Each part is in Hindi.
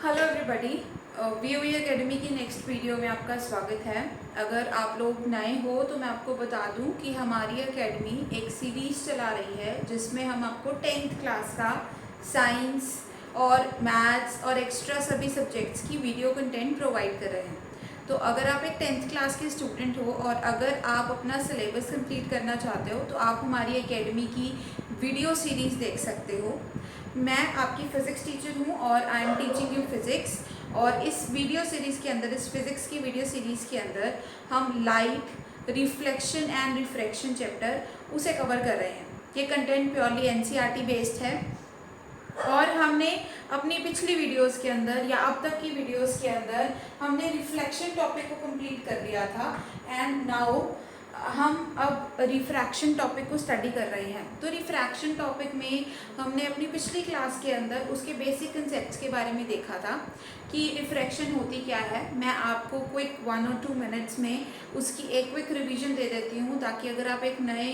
हेलो एवरीबॉडी, वीओई एकेडमी की नेक्स्ट वीडियो में आपका स्वागत है। अगर आप लोग नए हो तो मैं आपको बता दूं कि हमारी एकेडमी एक सीरीज़ चला रही है जिसमें हम आपको 10th क्लास का साइंस और मैथ्स और एक्स्ट्रा सभी सब्जेक्ट्स की वीडियो कंटेंट प्रोवाइड कर रहे हैं। तो अगर आप एक 10th क्लास के स्टूडेंट हो और अगर आप अपना सिलेबस कंप्लीट करना चाहते हो तो आप हमारी एकेडमी की वीडियो सीरीज़ देख सकते हो। मैं आपकी फ़िज़िक्स टीचर हूँ और I am teaching you physics. और इस वीडियो सीरीज़ के अंदर, इस फिज़िक्स की वीडियो सीरीज़ के अंदर हम light, reflection and refraction chapter उसे कवर कर रहे हैं। ये कंटेंट प्योरली एनसीईआरटी बेस्ड है और हमने अपनी पिछली वीडियोस के अंदर या अब तक की वीडियोस के अंदर हमने रिफ्लेक्शन टॉपिक को कंप्लीट कर लिया था एंड नाउ हम अब रिफ्रैक्शन टॉपिक को स्टडी कर रहे हैं। तो रिफ्रैक्शन टॉपिक में हमने अपनी पिछली क्लास के अंदर उसके बेसिक कंसेप्ट्स के बारे में देखा था कि रिफ्रैक्शन होती क्या है। मैं आपको क्विक 1 और 2 मिनट्स में उसकी एक क्विक रिवीजन दे देती हूँ ताकि अगर आप एक नए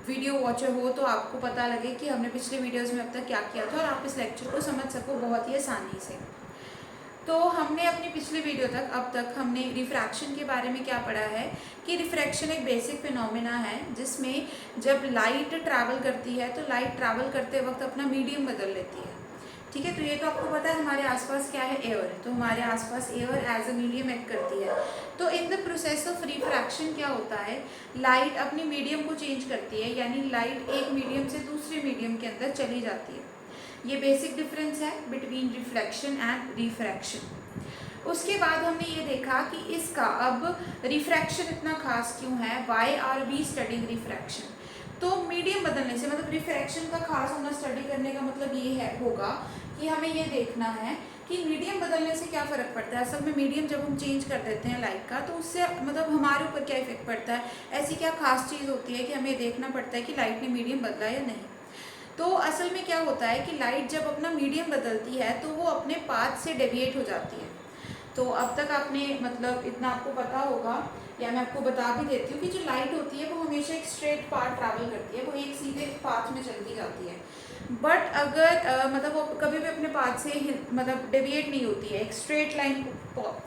वीडियो वॉचर हो तो आपको पता लगे कि हमने पिछले वीडियोज़ में अब तक क्या किया था और आप इस लेक्चर को समझ सको बहुत ही आसानी से। तो हमने अपनी पिछली वीडियो तक अब तक हमने रिफ्रैक्शन के बारे में क्या पढ़ा है कि रिफ्रैक्शन एक बेसिक फिनोमेना है जिसमें जब लाइट ट्रैवल करती है तो लाइट ट्रैवल करते वक्त अपना मीडियम बदल लेती है। ठीक है, तो ये तो आपको पता है हमारे आसपास क्या है, एयर। तो हमारे आसपास air as a medium act करती है। तो in the process of refraction क्या होता है, लाइट अपनी मीडियम को चेंज करती है, यानी लाइट एक मीडियम से दूसरे मीडियम के अंदर चली जाती है। ये बेसिक डिफरेंस है बिटवीन रिफ्लेक्शन एंड रिफ्रैक्शन। उसके बाद हमने ये देखा कि इसका अब रिफ्रैक्शन इतना खास क्यों है, why are we studying refraction. तो मीडियम बदलने से मतलब रिफ्रैक्शन का खास होना स्टडी करने का मतलब ये है होगा कि हमें ये देखना है कि मीडियम बदलने से क्या फ़र्क पड़ता है। असल में मीडियम जब हम चेंज कर देते हैं लाइट का तो उससे मतलब हमारे ऊपर क्या इफेक्ट पड़ता है, ऐसी क्या खास चीज़ होती है कि हमें देखना पड़ता है कि लाइट ने मीडियम बदला या नहीं। तो असल में क्या होता है कि लाइट जब अपना मीडियम बदलती है तो वो अपने पाथ से डेविएट हो जाती है। तो अब तक आपने मतलब इतना आपको पता होगा या मैं आपको बता भी देती हूँ कि जो लाइट होती है वो हमेशा एक स्ट्रेट पाथ ट्रैवल करती है, वो एक सीधे पाथ में चलती जाती है। बट अगर मतलब वो कभी भी अपने पाथ से मतलब डेविएट नहीं होती है, एक स्ट्रेट लाइन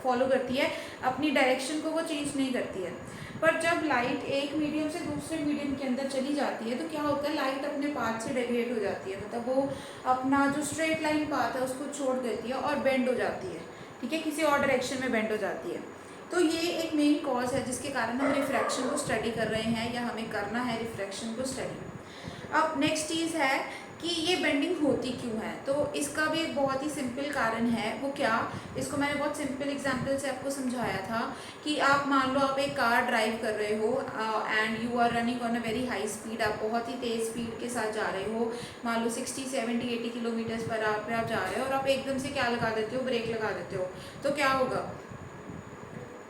फॉलो करती है, अपनी डायरेक्शन को वो चेंज नहीं करती है। पर जब लाइट एक मीडियम से दूसरे मीडियम के अंदर चली जाती है तो क्या होता है, लाइट अपने पाथ से डेविएट हो जाती है, मतलब वो अपना जो स्ट्रेट लाइन पाथ है उसको छोड़ देती है और बेंड हो जाती है। ठीक है, किसी और डायरेक्शन में बेंड हो जाती है। तो ये एक मेन कॉज है जिसके कारण हम रिफ्रैक्शन को स्टडी कर रहे हैं या हमें करना है रिफ्रैक्शन को स्टडी। अब नेक्स्ट चीज़ है कि ये बेंडिंग होती क्यों है। तो इसका भी एक बहुत ही सिंपल कारण है। वो क्या, इसको मैंने बहुत सिंपल एग्जांपल से आपको समझाया था कि आप मान लो आप एक कार ड्राइव कर रहे हो and you are running on a very high speed, आप बहुत ही तेज़ स्पीड के साथ जा रहे हो, मान लो 60, 70, 80 किलोमीटर पर आवर पे आप जा रहे हो और आप एकदम से क्या लगा देते हो, ब्रेक लगा देते हो, तो क्या होगा।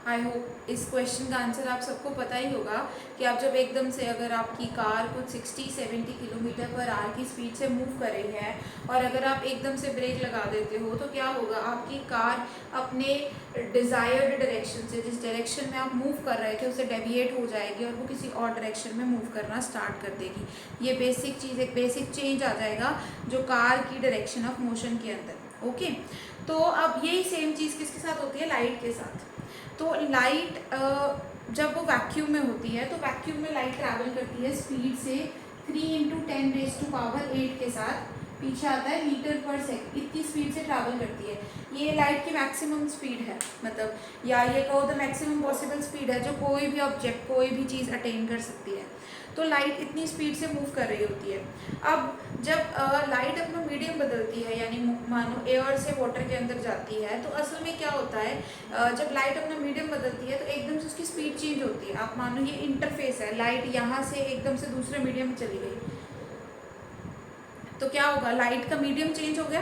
आई होप इस क्वेश्चन का आंसर आप सबको पता ही होगा कि आप जब एकदम से अगर आपकी कार कुछ 60-70 किलोमीटर पर आवर की स्पीड से मूव कर रही है और अगर आप एकदम से ब्रेक लगा देते हो तो क्या होगा, आपकी कार अपने डिज़ायर्ड डायरेक्शन से, जिस डायरेक्शन में आप मूव कर रहे थे उससे डेविएट हो जाएगी और वो किसी और डायरेक्शन में मूव करना स्टार्ट कर देगी। ये बेसिक चीज़, एक बेसिक चेंज आ जाएगा जो कार की डायरेक्शन ऑफ मोशन के अंदर। ओके, तो अब यही सेम चीज़ किसके साथ होती है, लाइट के साथ। तो लाइट जब वो वैक्यूम में होती है तो वैक्यूम में लाइट ट्रैवल करती है स्पीड से 3 × 10⁸ के साथ, पीछे आता है मीटर पर सेकंड, इतनी स्पीड से ट्रैवल करती है। ये लाइट की मैक्सिमम स्पीड है, मतलब या ये कहो द मैक्सिमम पॉसिबल स्पीड है जो कोई भी ऑब्जेक्ट, कोई भी चीज़ अटेन कर सकती है। तो लाइट इतनी स्पीड से मूव कर रही होती है। अब जब लाइट अपना मीडियम बदलती है, यानी मानो एयर से वाटर के अंदर जाती है, तो असल में क्या होता है, जब लाइट अपना मीडियम बदलती है तो एकदम से उसकी स्पीड चेंज होती है। आप मानो ये इंटरफेस है, लाइट यहाँ से एकदम से दूसरे मीडियम में चली गई तो क्या होगा, लाइट का मीडियम चेंज हो गया।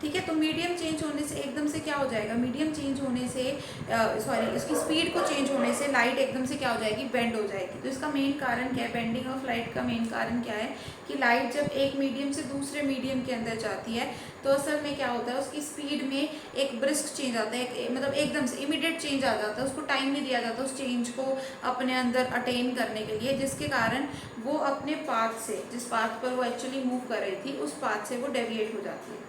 ठीक है, तो मीडियम चेंज होने से एकदम से क्या हो जाएगा, मीडियम चेंज होने से सॉरी इसकी स्पीड को चेंज होने से लाइट एकदम से क्या हो जाएगी, बेंड हो जाएगी। तो इसका मेन कारण क्या है, बेंडिंग ऑफ लाइट का मेन कारण क्या है कि लाइट जब एक मीडियम से दूसरे मीडियम के अंदर जाती है तो असल में क्या होता है, उसकी स्पीड में एक ब्रिस्क चेंज आता है, मतलब एकदम से इमीडिएट चेंज आ जाता है, उसको टाइम नहीं दिया जाता उस चेंज को अपने अंदर अटेन करने के लिए, जिसके कारण वो अपने पाथ से, जिस पाथ पर वो एक्चुअली मूव कर रही थी उस पाथ से वो डेविएट हो जाती है।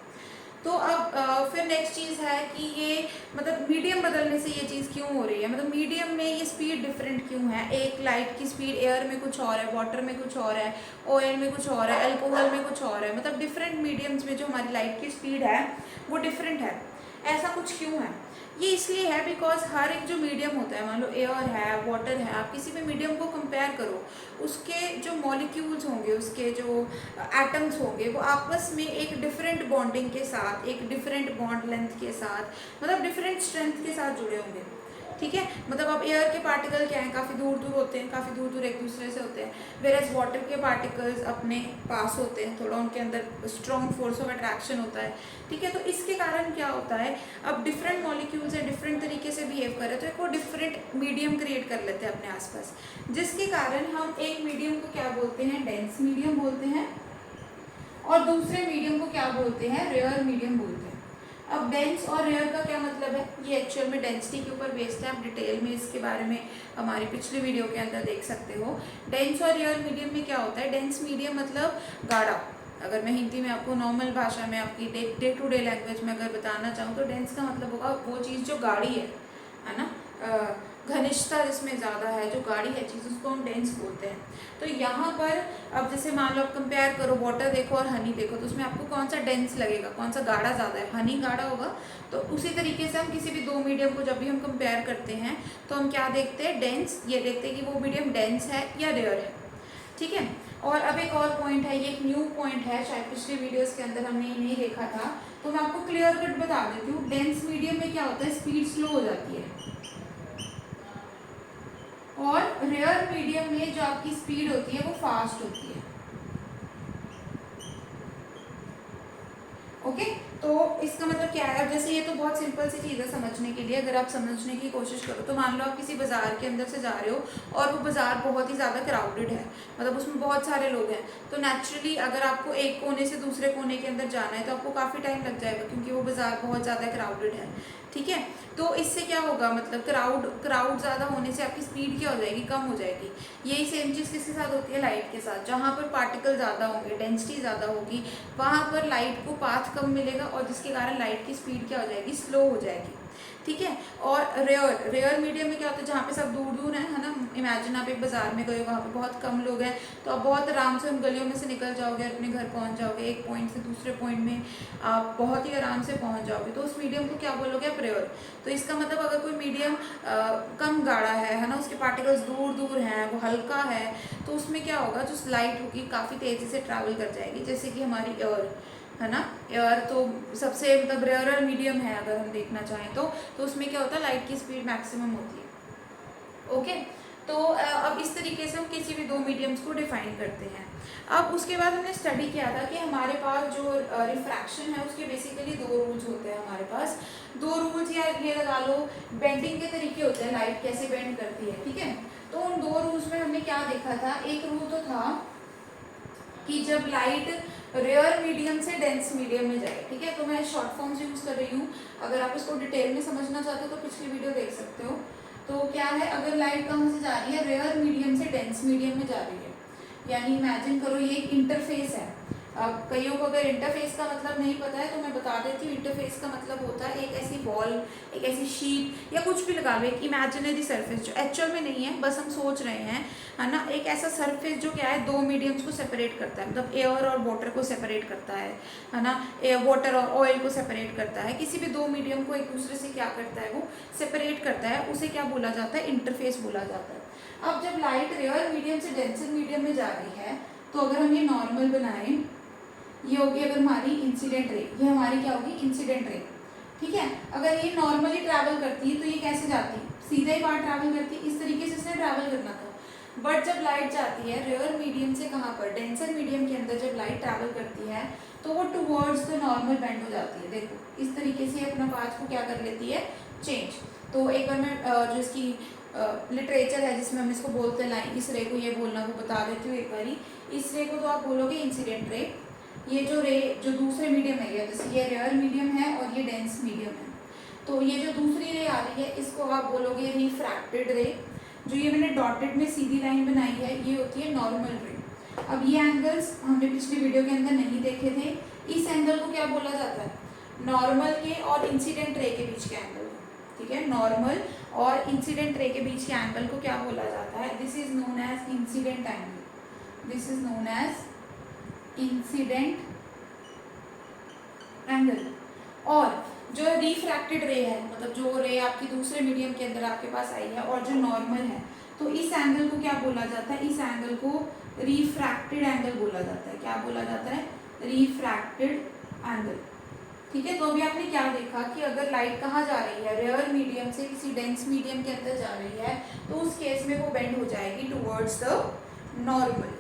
तो अब फिर नेक्स्ट चीज़ है कि ये मतलब मीडियम बदलने से ये चीज़ क्यों हो रही है, मतलब मीडियम में ये स्पीड डिफरेंट क्यों है। एक लाइट की स्पीड एयर में कुछ और है, वाटर में कुछ और है, ऑयल में कुछ और है, अल्कोहल में कुछ और है, मतलब डिफरेंट मीडियम्स में जो हमारी लाइट की स्पीड है वो डिफरेंट है। ऐसा कुछ क्यों है? ये इसलिए है बिकॉज हर एक जो मीडियम होता है, मान लो एयर है, वाटर है, आप किसी भी मीडियम को कंपेयर करो, उसके जो मॉलिक्यूल्स होंगे, उसके जो एटम्स होंगे, वो आपस में एक डिफरेंट बॉन्डिंग के साथ, एक डिफरेंट बॉन्ड लेंथ के साथ, मतलब डिफरेंट स्ट्रेंथ के साथ जुड़े होंगे। ठीक है, मतलब अब एयर के पार्टिकल क्या हैं, काफ़ी दूर दूर होते हैं, काफ़ी दूर दूर एक दूसरे से होते हैं, वेरएज वाटर के पार्टिकल्स अपने पास होते हैं, थोड़ा उनके अंदर स्ट्रॉन्ग फोर्स ऑफ अट्रैक्शन होता है। ठीक है, तो इसके कारण क्या होता है, अब डिफरेंट मॉलिक्यूल्स है, डिफरेंट तरीके से बिहेव कर रहे हैं, तो एक वो डिफरेंट मीडियम क्रिएट कर लेते हैं अपने आसपास, जिसके कारण हम एक मीडियम को क्या बोलते हैं, डेंस मीडियम बोलते हैं, और दूसरे मीडियम को क्या बोलते हैं, रेयर मीडियम बोलते हैं। अब डेंस और रेयर का क्या मतलब है, ये एक्चुअल में डेंसिटी के ऊपर बेस्ड है, आप डिटेल में इसके बारे में हमारी पिछली वीडियो के अंदर देख सकते हो। डेंस और रेयर मीडियम में क्या होता है, डेंस मीडियम मतलब गाढ़ा, अगर मैं हिंदी में आपको नॉर्मल भाषा में आपकी डे टू डे लैंग्वेज में अगर बताना चाहूँ तो डेंस का मतलब होगा वो चीज़ जो गाढ़ी है ना, घनिष्ठता जिसमें ज़्यादा है, जो गाढ़ी है चीज़, उसको हम डेंस बोलते हैं। तो यहाँ पर अब जैसे मान लो आप कंपेयर करो, वाटर देखो और हनी देखो, तो उसमें आपको कौन सा डेंस लगेगा, कौन सा गाढ़ा ज़्यादा है, हनी गाढ़ा होगा। तो उसी तरीके से हम किसी भी दो मीडियम को जब भी हम कंपेयर करते हैं तो हम क्या देखते हैं, डेंस, ये देखते हैं कि वो मीडियम डेंस है या रेयर है। ठीक है, और अब एक और पॉइंट है, ये एक न्यू पॉइंट है, शायद पिछली वीडियोस के अंदर हमने ये नहीं देखा था, तो मैं आपको क्लियर कट बता देती हूँ। डेंस मीडियम में क्या होता है, स्पीड स्लो हो जाती है, और रेयर मीडियम में जो आपकी स्पीड होती है वो फास्ट होती है। ओके, तो इसका मतलब क्या है, अब जैसे ये तो बहुत सिंपल सी चीज़ है समझने के लिए, अगर आप समझने की कोशिश करो तो मान लो आप किसी बाज़ार के अंदर से जा रहे हो और वो बाज़ार बहुत ही ज़्यादा क्राउडेड है, मतलब उसमें बहुत सारे लोग हैं, तो नेचुरली अगर आपको एक कोने से दूसरे कोने के अंदर जाना है तो आपको काफ़ी टाइम लग जाएगा, क्योंकि वो बाज़ार बहुत ज़्यादा क्राउडेड है। ठीक है, तो इससे क्या होगा, मतलब क्राउड ज़्यादा होने से आपकी स्पीड क्या हो जाएगी, कम हो जाएगी। यही सेम चीज़ किसके साथ होती है, लाइट के साथ। जहाँ पर पार्टिकल ज़्यादा होंगे, डेंसिटी ज़्यादा होगी, वहाँ पर लाइट को पाथ कम मिलेगा, और जिसके कारण लाइट की स्पीड क्या हो जाएगी, स्लो हो जाएगी। ठीक है, और रेयर मीडियम में क्या होता है, जहाँ पे सब दूर दूर है ना, इमेजिन आप एक बाज़ार में गए, वहाँ पे बहुत कम लोग हैं, तो आप बहुत आराम से उन गलियों में से निकल जाओगे, अपने घर पहुँच जाओगे, एक पॉइंट से दूसरे पॉइंट में आप बहुत ही आराम से पहुँच जाओगे, तो उस मीडियम को क्या बोलोगे आप, रेयर। तो इसका मतलब अगर कोई मीडियम कम गाढ़ा है ना, उसके पार्टिकल्स दूर दूर हैं, वो हल्का है, तो उसमें क्या होगा, जो लाइट होगी काफ़ी तेज़ी से ट्रैवल कर जाएगी, जैसे कि हमारी एयर है ना। एयर तो सबसे मतलब रेयर मीडियम है अगर हम देखना चाहें तो उसमें क्या होता है, लाइट की स्पीड मैक्सिमम होती है। ओके, तो अब इस तरीके से हम किसी भी दो मीडियम्स को डिफाइन करते हैं। अब उसके बाद हमने स्टडी किया था कि हमारे पास जो रिफ्रैक्शन है उसके बेसिकली दो रूल्स होते हैं हमारे पास, दो रूल्स या ये लगा लो बेंडिंग के तरीके होते हैं, लाइट कैसे बेंड करती है। ठीक है, तो उन दो रूल्स में हमने क्या देखा था, एक रूल तो था कि जब लाइट रेयर मीडियम से डेंस मीडियम में जाए। ठीक है, तो मैं शॉर्ट फॉर्म्स यूज़ कर रही हूँ, अगर आप इसको डिटेल में समझना चाहते हो तो पिछली वीडियो देख सकते हो। तो क्या है, अगर लाइट कहाँ से जा रही है, रेयर मीडियम से डेंस मीडियम में जा रही है, यानी इमेजिन करो ये एक इंटरफेस है। अब कईयों को अगर इंटरफेस का मतलब नहीं पता है तो मैं बता देती हूँ। इंटरफेस का मतलब होता है एक ऐसी बॉल, एक ऐसी शीट, या कुछ भी लगा लो, एक इमेजिनरी सरफेस जो एक्चुअल में नहीं है, बस हम सोच रहे हैं, है ना। एक ऐसा सरफेस जो क्या है, दो मीडियम्स को सेपरेट करता है, मतलब एयर और वाटर को सेपरेट करता है ना, वाटर और ऑयल को सेपरेट करता है, किसी भी दो मीडियम को एक दूसरे से क्या करता है, वो सेपरेट करता है, उसे क्या बोला जाता है, इंटरफेस बोला जाता है। अब जब लाइट रेयर मीडियम से डेंसर मीडियम में जा रही है, तो अगर हम ये नॉर्मल बनाएं, ये होगी अगर हमारी इंसिडेंट रे, ये हमारी क्या होगी, इंसिडेंट रे। ठीक है, अगर ये नॉर्मली ट्रैवल करती है तो ये कैसे जाती, सीधा ही बाहर ट्रैवल करती है, इस तरीके से इसने ट्रैवल करना था। बट जब लाइट जाती है रेयर मीडियम से कहाँ पर, डेंसर मीडियम के अंदर, जब लाइट ट्रैवल करती है तो वो टूवर्ड्स द नॉर्मल बेंड हो जाती है। देखो इस तरीके से अपना पाथ को क्या कर लेती है, चेंज। तो एक बार मैं जो इसकी लिटरेचर है जिसमें हम इसको बोलते हैं लाइन, इस रे को ये बोलना वो बता देती हूँ एक बारी। इस रे को तो आप बोलोगे इंसिडेंट रे। ये जो रे जो दूसरे मीडियम है, ये जैसे ये रेयर मीडियम है और ये डेंस मीडियम है, तो ये जो दूसरी रे आ रही है इसको आप बोलोगे रिफ्रैक्टेड रे। जो ये मैंने डॉटेड में सीधी लाइन बनाई है ये होती है नॉर्मल रे। अब ये एंगल्स हमने पिछली वीडियो के अंदर नहीं देखे थे, इस एंगल को क्या बोला जाता है, नॉर्मल के और इंसिडेंट रे के बीच के एंगल को, ठीक है। नॉर्मल और इंसिडेंट रे के बीच के एंगल को क्या बोला जाता है? This is known as incident angle, this is known as incident angle. और जो रिफ्रैक्टेड रे है, मतलब जो रे आपकी दूसरे मीडियम के अंदर आपके पास आई है और जो नॉर्मल है, तो इस एंगल को क्या बोला जाता है? इस एंगल को रिफ्रैक्टेड एंगल बोला जाता है। क्या बोला जाता है? रिफ्रैक्टेड एंगल, ठीक है। तो अभी आपने क्या देखा कि अगर लाइट कहाँ जा रही है? रेयर मीडियम से किसी डेंस मीडियम के अंदर जा रही है, तो उस केस में वो बेंड हो जाएगी टुवर्ड्स द नॉर्मल।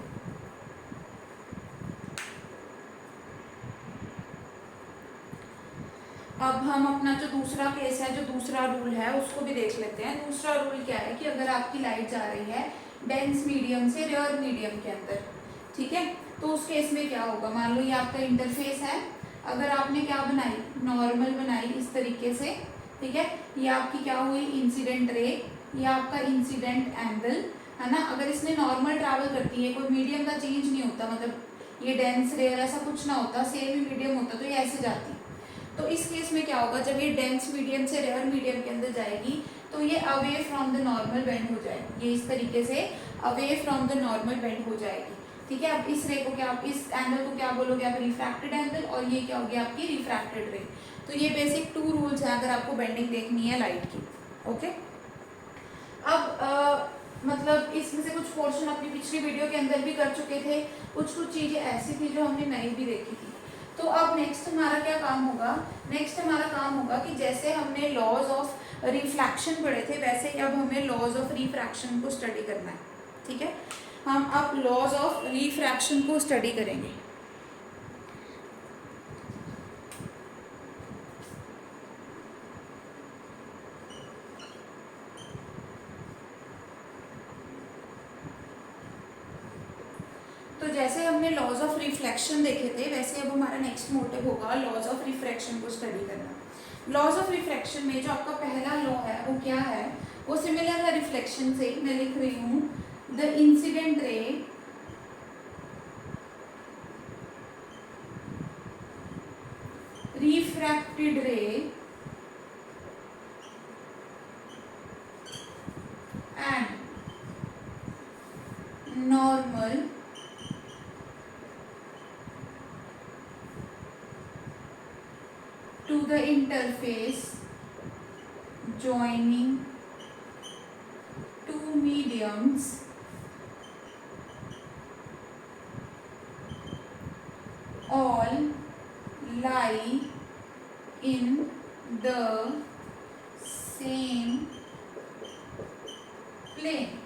अब हम अपना जो दूसरा केस है, जो दूसरा रूल है, उसको भी देख लेते हैं। दूसरा रूल क्या है कि अगर आपकी लाइट जा रही है डेंस मीडियम से रेयर मीडियम के अंदर, ठीक है, तो उस केस में क्या होगा? मान लो ये आपका इंटरफेस है, अगर आपने क्या बनाई? नॉर्मल बनाई इस तरीके से, ठीक है। ये आपकी क्या हुई? इंसिडेंट रे, ये आपका इंसिडेंट एंगल, है ना। अगर इसने नॉर्मल ट्रैवल करती है, कोई मीडियम का चेंज नहीं होता, मतलब ये डेंस रेयर ऐसा कुछ ना होता, सेम ही मीडियम होता, तो ये ऐसे जाती। तो इस केस में क्या होगा? जब ये डेंस मीडियम से रेयर मीडियम के अंदर जाएगी, तो ये away from the normal bend हो जाएगी, ये इस तरीके से away from the normal bend हो जाएगी, ठीक है। अब इस रे को क्या, आप इस एंगल को क्या बोलोगे? आप रिफ्रैक्टेड एंगल, और ये क्या होगी? आपकी रिफ्रैक्टेड रे। तो ये बेसिक 2 रूल्स हैं अगर आपको बेंडिंग देखनी है लाइट की, ओके। अब मतलब इसमें से कुछ पोर्शन अपनी पिछली वीडियो के अंदर भी कर चुके थे, कुछ चीज़ें ऐसी थी जो हमने नई भी देखी थी। तो अब नेक्स्ट हमारा क्या काम होगा? नेक्स्ट हमारा काम होगा कि जैसे हमने लॉज ऑफ रिफ्रैक्शन पढ़े थे, वैसे ही अब हमें लॉज ऑफ रिफ्रैक्शन को स्टडी करना है, ठीक है। हम अब लॉज ऑफ रिफ्रैक्शन को स्टडी करेंगे। तो जैसे हमने लॉज ऑफ रिफ्लेक्शन देखे थे, वैसे अब हमारा नेक्स्ट मोटिव होगा लॉज ऑफ रिफ्रैक्शन को स्टडी करना। लॉज ऑफ रिफ्रैक्शन में जो आपका पहला लॉ है वो क्या है? वो सिमिलर है रिफ्लेक्शन से, मैं लिख रही हूँ the incident ray refracted ray and normal to the interface joining two mediums all lie in the same plane।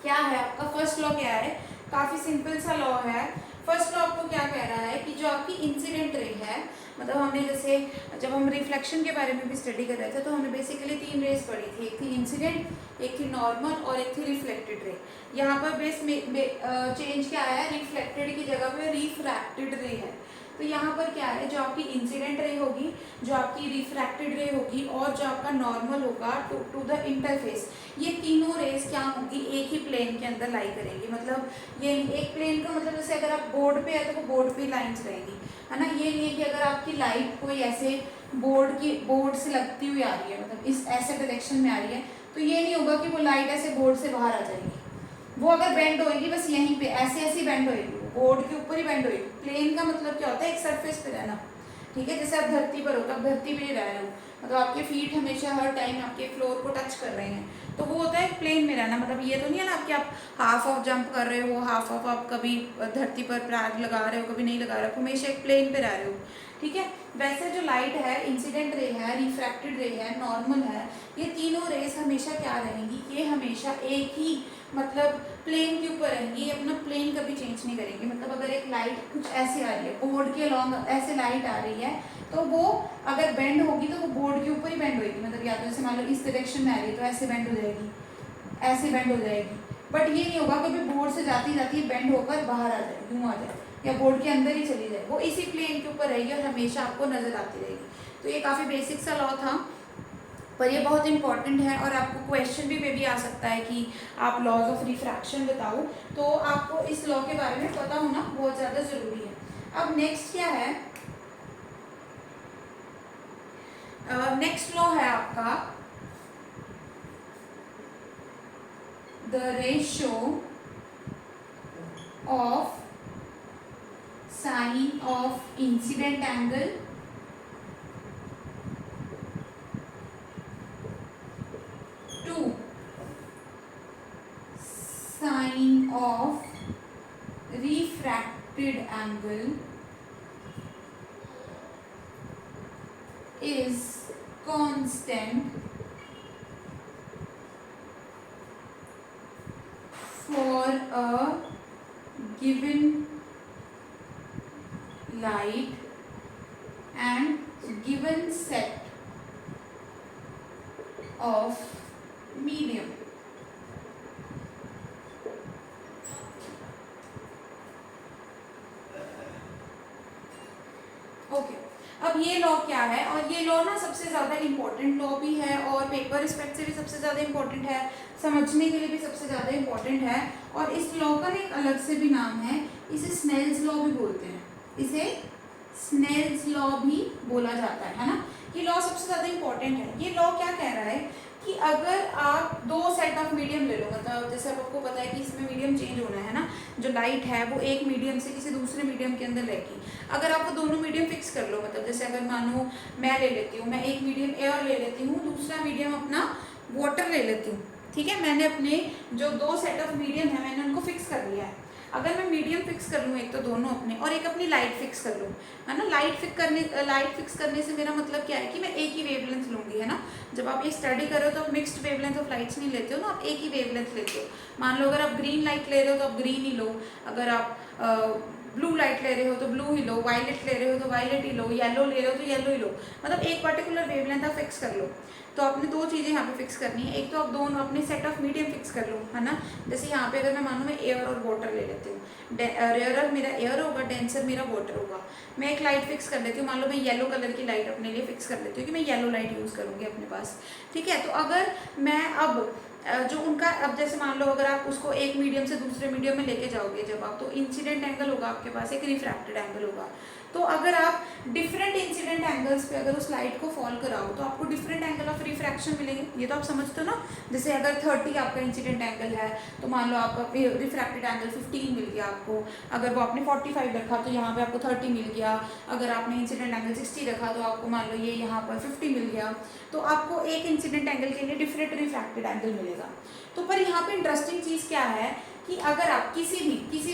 क्या है आपका फर्स्ट लॉ? क्या है? काफी सिंपल सा लॉ है। फर्स्ट लॉ आपको क्या कह रहा है कि जो आपकी इंसिडेंट रे है, मतलब हमने जैसे जब हम रिफ्लेक्शन के बारे में भी स्टडी कर रहे थे, तो हमने बेसिकली 3 रेस पढ़ी थी, एक थी इंसिडेंट, एक थी नॉर्मल और एक थी रिफ्लेक्टेड रे। यहाँ पर बेस में चेंज क्या आया? रिफ्लेक्टेड की जगह पे रिफ्रैक्टेड रे है। तो यहाँ पर क्या है? जो आपकी इंसिडेंट रे होगी, जो आपकी रिफ्रैक्टेड रे होगी और जो आपका नॉर्मल होगा टू द इंटरफेस, ये तीनों रेस क्या होगी? एक ही प्लेन के अंदर लाई करेंगी। मतलब ये एक प्लेन का मतलब जैसे अगर आप बोर्ड पे है तो वो बोर्ड पे लाइंस रहेंगी, है ना। ये नहीं है कि अगर आपकी लाइट कोई ऐसे बोर्ड से लगती हुई आ रही है, मतलब इस ऐसे डायरेक्शन में आ रही है, तो ये नहीं होगा कि वो लाइट ऐसे बोर्ड से बाहर आ जाएगी। वो अगर बेंड होएगी बस यहीं पे ऐसे ऐसी बेंड होएगी, बोर्ड के ऊपर ही बेंड होएगी। प्लेन का मतलब क्या होता है? एक सरफेस पे रहना, ठीक है। जैसे आप धरती पर हो तो आप धरती पे ही रह रहे हो, मतलब आपके फीट हमेशा हर टाइम आपके फ्लोर को टच कर रहे हैं, तो वो होता है प्लेन में रहना। मतलब ये तो नहीं है ना कि आप हाफ ऑफ जंप कर रहे हो, हाफ ऑफ आप कभी धरती पर पैर लगा रहे हो, कभी नहीं लगा रहे हो, हमेशा एक प्लेन पे रह रहे हो, ठीक है। वैसे जो लाइट है, इंसिडेंट रे है, रिफ्रैक्टेड रे है, नॉर्मल है, ये तीनों रेस हमेशा क्या रहेंगी? ये हमेशा एक ही मतलब प्लेन के ऊपर रहेंगी, ये अपना प्लेन कभी चेंज नहीं करेंगी। मतलब अगर एक लाइट कुछ ऐसे आ रही है, बोर्ड के अलॉन्ग ऐसे लाइट आ रही है, तो वो अगर बेंड होगी तो वो बोर्ड के ऊपर ही बेंड होगी। मतलब या तो जैसे मान लो इस डायरेक्शन में आ रही है तो ऐसे बेंड हो जाएगी, ऐसे बेंड हो जाएगी। बट ये नहीं होगा कभी बोर्ड से जाती जाती बेंड होकर बाहर आ जाए, यूँ आ जाए, या बोर्ड के अंदर ही चली जाए, वो इसी प्लेन के ऊपर रहेगी और हमेशा आपको नजर आती रहेगी। तो ये काफ़ी बेसिक सा लॉ था, पर ये बहुत इंपॉर्टेंट है और आपको क्वेश्चन भी में भी आ सकता है कि आप लॉज ऑफ रिफ्रैक्शन बताओ, तो आपको इस लॉ के बारे में पता होना बहुत ज़्यादा ज़रूरी है। अब नेक्स्ट क्या है? नेक्स्ट लॉ है आपका the ratio of sine of incident angle to sine of refracted angle is constant for a given light and given set of medium. Okay अब ये लॉ क्या है, और ये लॉ ना सबसे ज़्यादा इम्पोर्टेंट लॉ भी है और पेपर रिस्पेक्ट से भी सबसे ज़्यादा इम्पोर्टेंट है, समझने के लिए भी सबसे ज़्यादा इम्पोर्टेंट है। और इस लॉ का एक अलग से भी नाम है, इसे स्नेल्स लॉ भी बोलते हैं, इसे स्नेल्स लॉ भी बोला जाता है ना। ये लॉ सबसे ज़्यादा इम्पोर्टेंट है। ये लॉ क्या कह रहा है कि अगर आप दो सेट ऑफ मीडियम ले लो, मतलब जैसे आपको पता है कि इसमें मीडियम चेंज होना है ना, जो लाइट है वो एक मीडियम से किसी दूसरे मीडियम के अंदर रहेगी। अगर आप वो दोनों मीडियम फिक्स कर लो, मतलब जैसे अगर मानो मैं ले लेती हूँ, मैं एक मीडियम एयर ले लेती हूँ, दूसरा मीडियम अपना वाटर ले लेती हूँ, ठीक है, मैंने अपने जो दो सेट ऑफ मीडियम है मैंने उनको फिक्स कर लिया है। अगर मैं मीडियम फिक्स कर लूँ एक तो दोनों अपने, और एक अपनी लाइट फिक्स कर लूँ, है ना। लाइट फिक्स करने से मेरा मतलब क्या है कि मैं एक ही वेवलेंथ लूँगी, है ना। जब आप ये स्टडी कर रहे हो तो आप मिक्स्ड वेवलेंथ ऑफ लाइट्स नहीं लेते हो ना, आप एक ही वेवलेंथ लेते हो। मान लो अगर आप ग्रीन लाइट ले रहे हो तो आप ग्रीन ही लो, अगर आप ब्लू लाइट ले रहे हो तो ब्लू ही लो, वायलेट ले रहे हो तो वायलेट ही लो, येलो ले रहे हो तो येलो ही लो, मतलब एक पर्टिकुलर वेवलेंथ आप फिक्स कर लो। तो आपने दो चीज़ें यहाँ पे फिक्स करनी है, एक तो आप दोनों अपने सेट ऑफ मीडियम फिक्स कर लो, है ना। जैसे यहाँ पे अगर मैं मानूँ मैं एयर और वाटर ले लेती हूँ, रेयरर मेरा एयर होगा, डेंसर मेरा वाटर होगा। मैं एक लाइट फिक्स कर लेती हूँ, मान लो मैं येलो कलर की लाइट अपने लिए फिक्स कर लेती हूँ कि मैं येलो लाइट यूज़ करूँगी अपने पास, ठीक है। तो अगर मैं अब जो उनका, अब जैसे मान लो अगर आप उसको एक मीडियम से दूसरे मीडियम में लेके जाओगे जब आप, तो इंसिडेंट एंगल होगा आपके पास, एक रिफ्रैक्टेड एंगल होगा। तो अगर आप डिफरेंट इंसिडेंट एंगल्स पे अगर उस लाइट को फॉल कराओ तो आपको डिफरेंट एंगल ऑफ रिफ्रैक्शन मिलेंगे, ये तो आप समझते हो ना। जैसे अगर 30 आपका इंसिडेंट एंगल है तो मान लो आपका रिफ्रैक्टेड एंगल 15 मिल गया आपको। अगर वो आपने 45 रखा तो यहाँ पे आपको 30 मिल गया। अगर आपने इंसिडेंट एंगल 60 रखा तो आपको मान लो ये यहाँ पर 50 मिल गया। तो आपको एक इंसिडेंट एंगल के लिए डिफरेंट रिफ्रैक्टेड एंगल मिलेगा। तो पर यहाँ पे इंटरेस्टिंग चीज़ क्या है कि अगर आप किसी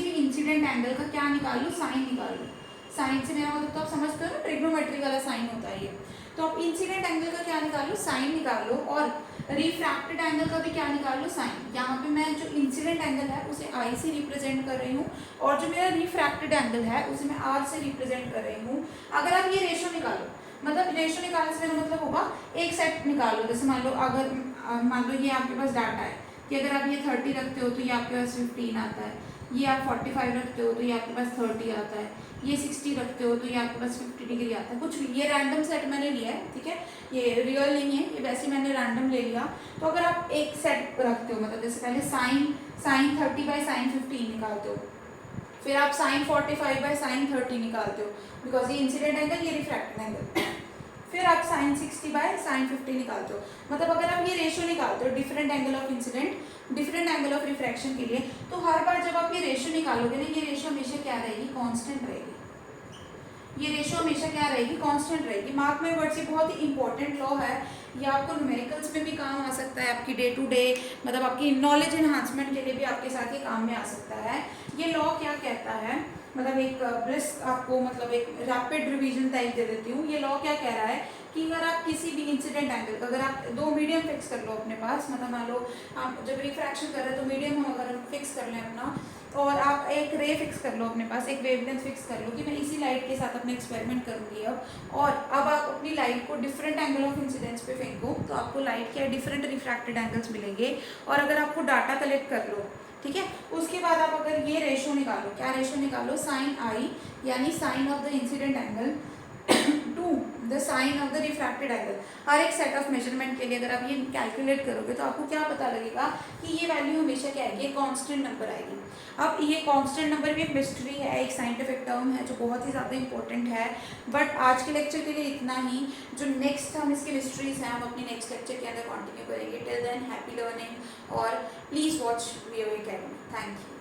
भी इंसिडेंट एंगल का क्या निकाल लो, साइन निकाल लो। साइन से मेरा मतलब तो आप समझते हो ना, ट्रिग्नोमेट्री वाला साइन होता है ये। तो आप इंसिडेंट एंगल का क्या निकाल लो, साइन निकाल लो, और रिफ्रैक्टेड एंगल का भी क्या निकाल लो, साइन। यहाँ पे मैं जो इंसिडेंट एंगल है उसे आई से रिप्रेजेंट कर रही हूँ, और जो मेरा रिफ्रैक्टेड एंगल है उसे मैं आर से रिप्रेजेंट कर रही हूँ। अगर आप ये रेशो निकालो, मतलब रेशो निकालने से मेरा मतलब होगा एक सेट निकाल लो। जैसे मान लो अगर मान लो ये आपके पास डाटा है कि अगर आप ये 30 रखते हो तो ये आपके पास 15 आता है, ये आप 45 रखते हो तो ये आपके पास 30 आता है, ये 60 रखते हो तो ये आपके पास 50 डिग्री आता है। कुछ भी, ये रैंडम सेट मैंने लिया है, ठीक है, ये रियल नहीं है, ये वैसे मैंने रैंडम ले लिया। तो अगर आप एक सेट रखते हो, मतलब जैसे पहले साइन 30 बाई साइन 15 निकालते हो, फिर आप साइन 45 बाई साइन 30 निकालते हो, बिकॉज ये इंसिडेंट एंगल, ये रिफ्रैक्टेड एंगल। फिर आप साइन 60 बाय साइन 50 निकालते हो। मतलब अगर आप ये रेशो निकालते हो different angle of incident, different angle of refraction के लिए, तो हर बार जब आप ये रेशो निकालोगे ना, ये रेशो हमेशा क्या रहेगी, कांस्टेंट रहेगी। ये रेशो हमेशा क्या रहेगी, कांस्टेंट रहेगी। मार्क माय वर्ड्स, ये बहुत ही इंपॉर्टेंट लॉ है। ये आपको न्यूमेरिकल्स में भी काम आ सकता है, आपकी डे टू डे मतलब आपकी नॉलेज एनहांसमेंट के लिए भी आपके साथ ये काम में आ सकता है। ये लॉ क्या कहता है, मतलब एक ब्रिस्क आपको मतलब एक रैपिड रिवीजन टाइप दे देती हूँ। ये लॉ क्या कह रहा है कि अगर आप किसी भी इंसिडेंट एंगल का, अगर आप दो मीडियम फिक्स कर लो अपने पास, मतलब मान लो आप जब रिफ्रैक्शन कर रहे हैं तो मीडियम हम अगर फिक्स कर लें अपना, और आप एक रे फिक्स कर लो अपने पास, एक वेवलेंथ फिक्स कर लो कि मैं इसी लाइट के साथ अपने एक्सपेरिमेंट करूँगी अब, और अब आप अपनी लाइट को डिफरेंट एंगल ऑफ इंसिडेंस पे फेंको तो आपको लाइट के डिफरेंट रिफ्रैक्टेड एंगल्स मिलेंगे। और अगर आपको डाटा कलेक्ट कर लो, ठीक है, उसके बाद आप अगर ये रेशो निकालो, क्या रेशो निकालो, साइन आई यानी sine of the incident angle into the sine of the refracted angle. हर एक सेट ऑफ मेजरमेंट के लिए अगर आप ये कैलकुलेट करोगे तो आपको क्या पता लगेगा कि ये वैल्यू हमेशा क्या आएगी, कांस्टेंट नंबर आएगी। अब ये कांस्टेंट नंबर भी एक मिस्ट्री है, एक साइंटिफिक टर्म है जो बहुत ही ज़्यादा इंपॉर्टेंट है। बट आज के लेक्चर के लिए इतना ही। जो नेक्स्ट हम इसकी मिस्ट्रीज हैं हम अपनी नेक्स्ट लेक्चर के अंदर कंटिन्यू करेंगे। टिल देन हैप्पी लर्निंग और please watch VO Academy. Thank you.